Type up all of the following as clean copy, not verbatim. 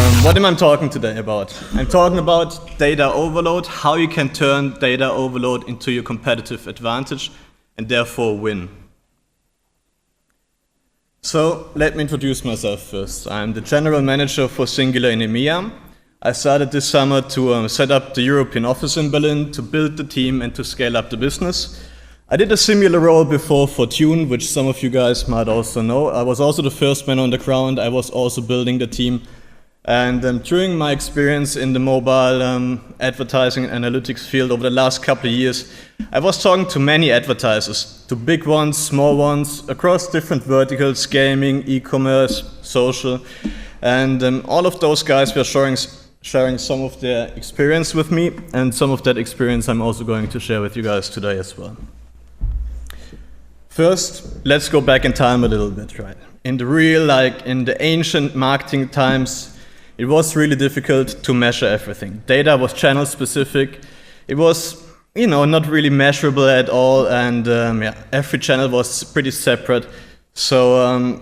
What am I talking today about? I'm talking about data overload, how you can turn data overload into your competitive advantage and therefore win. So let me introduce myself first. I'm the general manager for Singular in EMEA. I started this summer to set up the European office in Berlin, to build the team and to scale up the business. I did a similar role before for Tune, which some of you guys might also know. I was also the first man on the ground. I was also building the team. And during my experience in the mobile advertising and analytics field over the last couple of years, I was talking to many advertisers, to big ones, small ones, across different verticals, gaming, e-commerce, social. And all of those guys were sharing some of their experience with me, and some of that experience I'm also going to share with you guys today as well. First, let's go back in time a little bit, right? In the ancient marketing times, it was really difficult to measure everything. Data was channel specific. It was, not really measurable at all, and every channel was pretty separate. So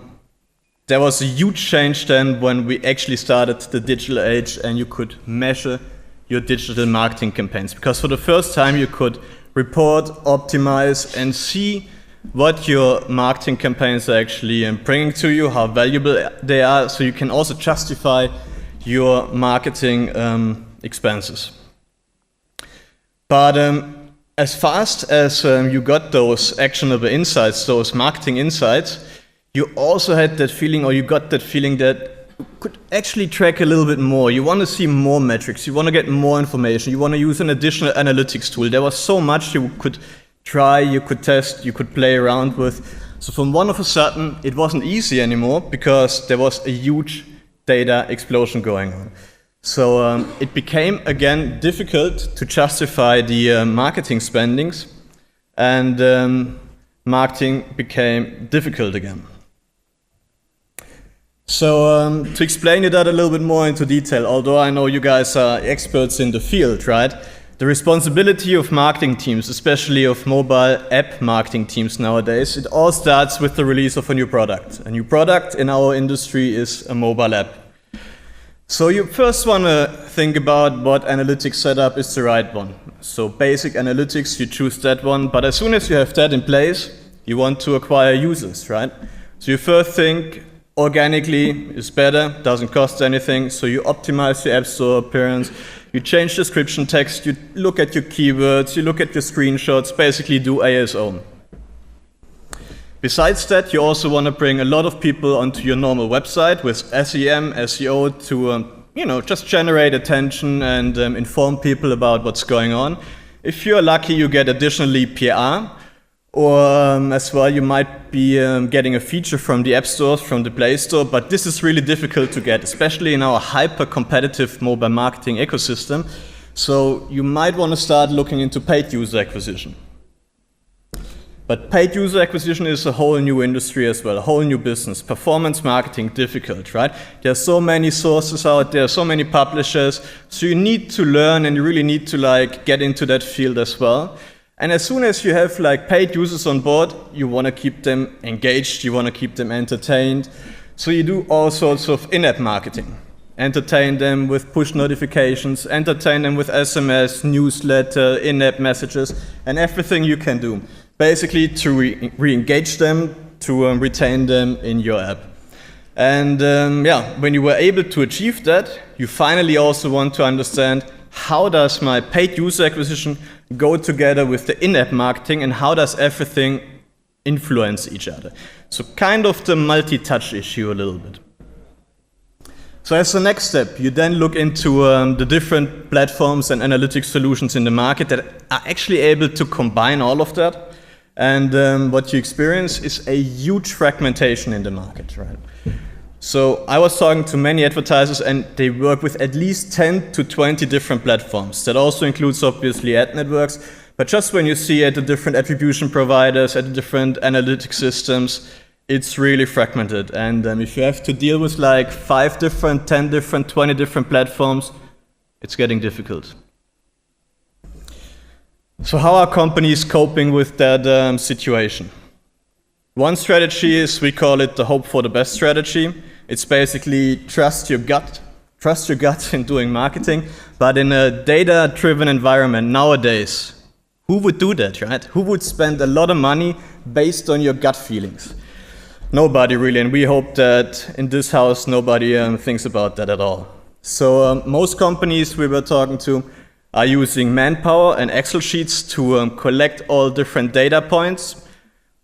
there was a huge change then when we actually started the digital age and you could measure your digital marketing campaigns. Because for the first time you could report, optimize, and see what your marketing campaigns are actually bringing to you, how valuable they are, so you can also justify your marketing expenses. But as fast as you got those actionable insights, those marketing insights, you also had that feeling, or you got that feeling that you could actually track a little bit more. You want to see more metrics, you want to get more information, you want to use an additional analytics tool. There was so much you could try, you could test, you could play around with. So from one of a sudden, it wasn't easy anymore because there was a huge data explosion going on. So it became, again, difficult to justify the marketing spendings, and marketing became difficult again. So to explain it out a little bit more into detail, although I know you guys are experts in the field, right? The responsibility of marketing teams, especially of mobile app marketing teams nowadays, it all starts with the release of a new product. A new product in our industry is a mobile app. So you first want to think about what analytics setup is the right one. So basic analytics, you choose that one, but as soon as you have that in place, you want to acquire users, right? So you first think organically is better, doesn't cost anything, so you optimize your app store appearance, you change description text, you look at your keywords, you look at your screenshots, basically do ASO. Besides that, you also want to bring a lot of people onto your normal website with SEM, SEO to just generate attention and inform people about what's going on. If you're lucky, you get additionally PR, or as well you might be getting a feature from the app stores, from the Play Store, but this is really difficult to get, especially in our hyper-competitive mobile marketing ecosystem. So you might want to start looking into paid user acquisition. But paid user acquisition is a whole new industry as well, a whole new business. Performance marketing, difficult, right? There are so many sources out there, so many publishers, so you need to learn and you really need to get into that field as well. And as soon as you have paid users on board, you want to keep them engaged, you want to keep them entertained. So you do all sorts of in-app marketing. Entertain them with push notifications, entertain them with SMS, newsletter, in-app messages, and everything you can do. Basically to re-engage them, to retain them in your app. And when you were able to achieve that, you finally also want to understand how does my paid user acquisition go together with the in-app marketing, and how does everything influence each other. So kind of the multi-touch issue a little bit. So as the next step, you then look into the different platforms and analytics solutions in the market that are actually able to combine all of that. And what you experience is a huge fragmentation in the market, right? So I was talking to many advertisers, and they work with at least 10 to 20 different platforms. That also includes obviously ad networks, but just when you see at the different attribution providers, at the different analytics systems, it's really fragmented. And if you have to deal with 5 different, 10 different, 20 different platforms, it's getting difficult. So how are companies coping with that situation? One strategy is, we call it the hope for the best strategy. It's basically trust your gut, trust your gut in doing marketing, but in a data-driven environment nowadays, who would do that, right? Who would spend a lot of money based on your gut feelings? Nobody really, and we hope that in this house nobody thinks about that at all. So most companies we were talking to are using manpower and Excel sheets to collect all different data points,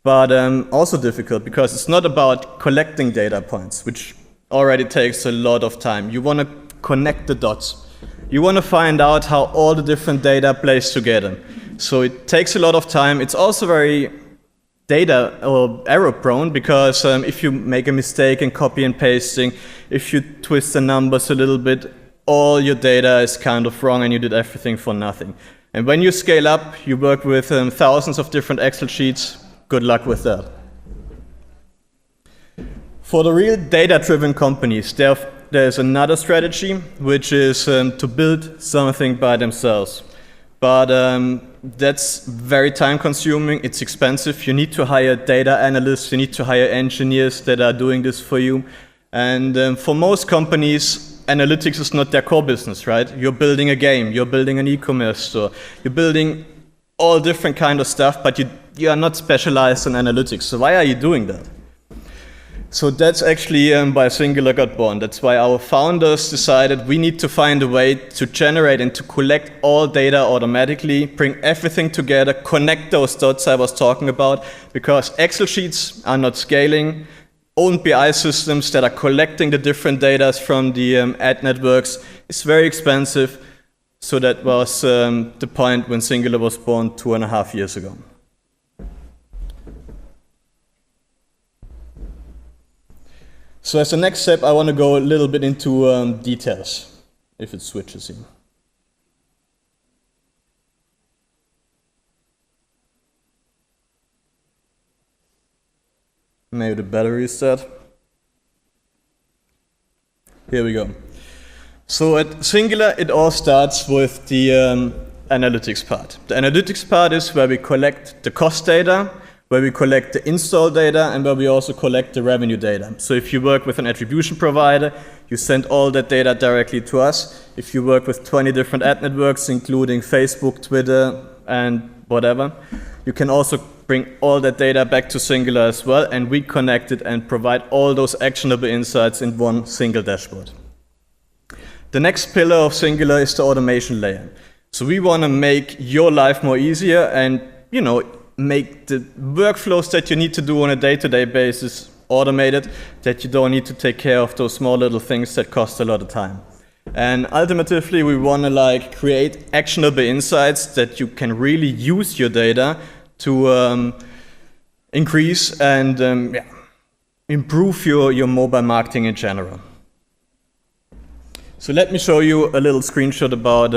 but also difficult because it's not about collecting data points, which already takes a lot of time. You want to connect the dots. You want to find out how all the different data plays together. So it takes a lot of time. It's also very data or error prone because if you make a mistake in copy and pasting, if you twist the numbers a little bit, all your data is kind of wrong and you did everything for nothing. And when you scale up, you work with thousands of different Excel sheets. Good luck with that. For the real data-driven companies, there's another strategy, which is to build something by themselves. But that's very time-consuming, it's expensive. You need to hire data analysts, you need to hire engineers that are doing this for you. And for most companies, analytics is not their core business, right? You're building a game, you're building an e-commerce store, you're building all different kind of stuff, but you are not specialized in analytics. So why are you doing that? So that's actually why Singular got born. That's why our founders decided we need to find a way to generate and to collect all data automatically, bring everything together, connect those dots I was talking about, because Excel sheets are not scaling. Own BI systems that are collecting the different data from the ad networks is very expensive. So that was the point when Singular was born 2.5 years ago. So as the next step, I want to go a little bit into details, if it switches here. Maybe the battery is dead. Here we go. So at Singular, it all starts with the analytics part. The analytics part is where we collect the cost data, where we collect the install data, and where we also collect the revenue data. So if you work with an attribution provider, you send all that data directly to us. If you work with 20 different ad networks, including Facebook, Twitter, and whatever, you can also bring all that data back to Singular as well, and we connect it and provide all those actionable insights in one single dashboard. The next pillar of Singular is the automation layer. So we want to make your life more easier and, make the workflows that you need to do on a day-to-day basis automated, that you don't need to take care of those small little things that cost a lot of time. And ultimately, we want to create actionable insights that you can really use your data to increase and improve your mobile marketing in general. So let me show you a little screenshot about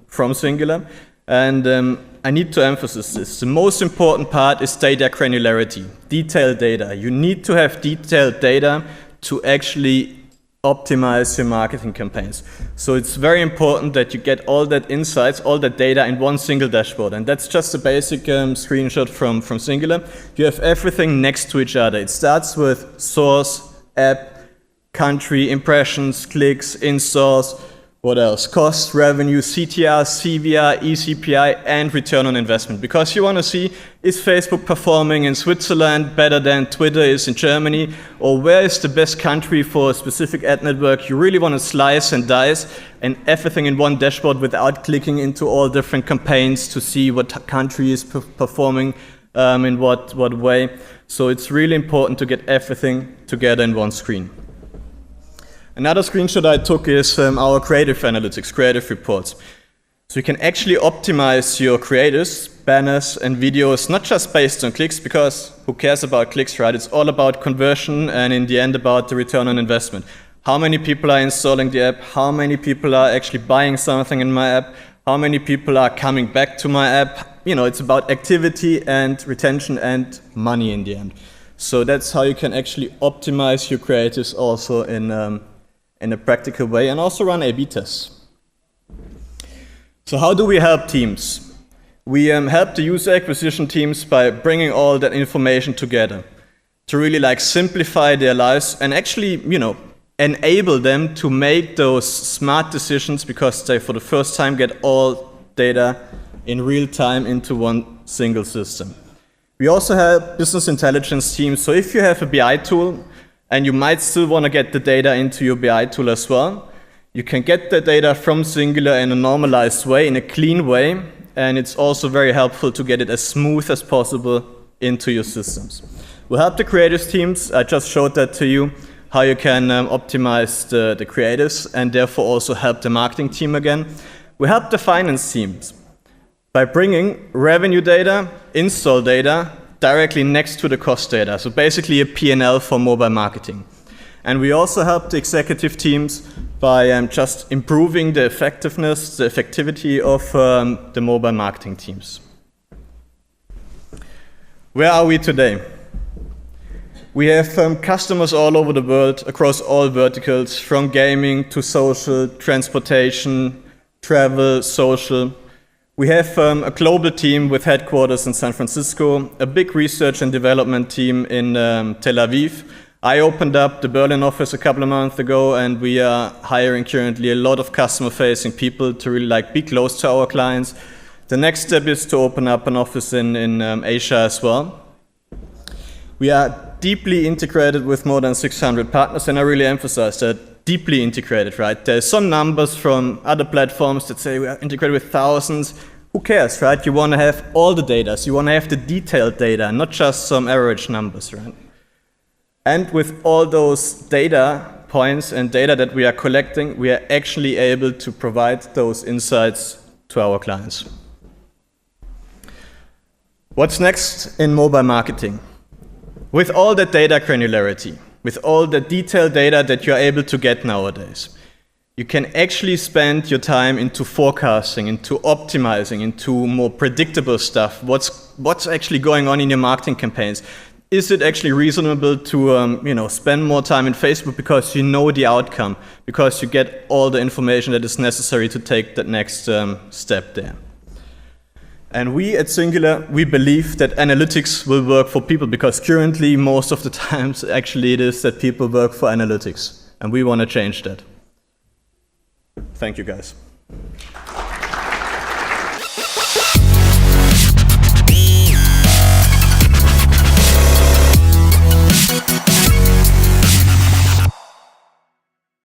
from Singular. And I need to emphasize this. The most important part is data granularity, detailed data. You need to have detailed data to actually optimize your marketing campaigns. So it's very important that you get all that insights, all that data in one single dashboard. And that's just a basic screenshot from Singular. You have everything next to each other. It starts with source, app, country, impressions, clicks, installs. What else? Cost, revenue, CTR, CVR, eCPI, and return on investment. Because you want to see, is Facebook performing in Switzerland better than Twitter is in Germany? Or where is the best country for a specific ad network? You really want to slice and dice and everything in one dashboard without clicking into all different campaigns to see what country is performing in what way. So it's really important to get everything together in one screen. Another screenshot I took is our creative analytics, creative reports. So you can actually optimize your creatives, banners, and videos, not just based on clicks, because who cares about clicks, right? It's all about conversion and in the end about the return on investment. How many people are installing the app? How many people are actually buying something in my app? How many people are coming back to my app? It's about activity and retention and money in the end. So that's how you can actually optimize your creatives also in a practical way, and also run A/B tests. So how do we help teams? We help the user acquisition teams by bringing all that information together to really simplify their lives and actually, enable them to make those smart decisions because they, for the first time, get all data in real time into one single system. We also have business intelligence teams. So if you have a BI tool and you might still want to get the data into your BI tool as well, you can get the data from Singular in a normalized way, in a clean way, and it's also very helpful to get it as smooth as possible into your systems. We'll help the creatives teams. I just showed that to you, how you can optimize the creatives and therefore also help the marketing team again. We help the finance teams by bringing revenue data, install data, directly next to the cost data. So basically a P&L for mobile marketing. And we also help the executive teams by just improving the effectiveness, the effectivity of the mobile marketing teams. Where are we today? We have customers all over the world, across all verticals, from gaming to social, transportation, travel, social. We have a global team with headquarters in San Francisco, a big research and development team in Tel Aviv. I opened up the Berlin office a couple of months ago, and we are hiring currently a lot of customer-facing people to really be close to our clients. The next step is to open up an office in Asia as well. We are deeply integrated with more than 600 partners, and I really emphasize that, deeply integrated, right? There's some numbers from other platforms that say we are integrated with thousands. Who cares, right? You want to have all the data, so you want to have the detailed data, not just some average numbers, right? And with all those data points and data that we are collecting, we are actually able to provide those insights to our clients. What's next in mobile marketing? With all that data granularity, with all the detailed data that you're able to get nowadays, you can actually spend your time into forecasting, into optimizing, into more predictable stuff. What's actually going on in your marketing campaigns? Is it actually reasonable to spend more time in Facebook because you know the outcome, because you get all the information that is necessary to take that next step there? And we at Singular, we believe that analytics will work for people, because currently most of the times actually it is that people work for analytics, and we want to change that. Thank you, guys.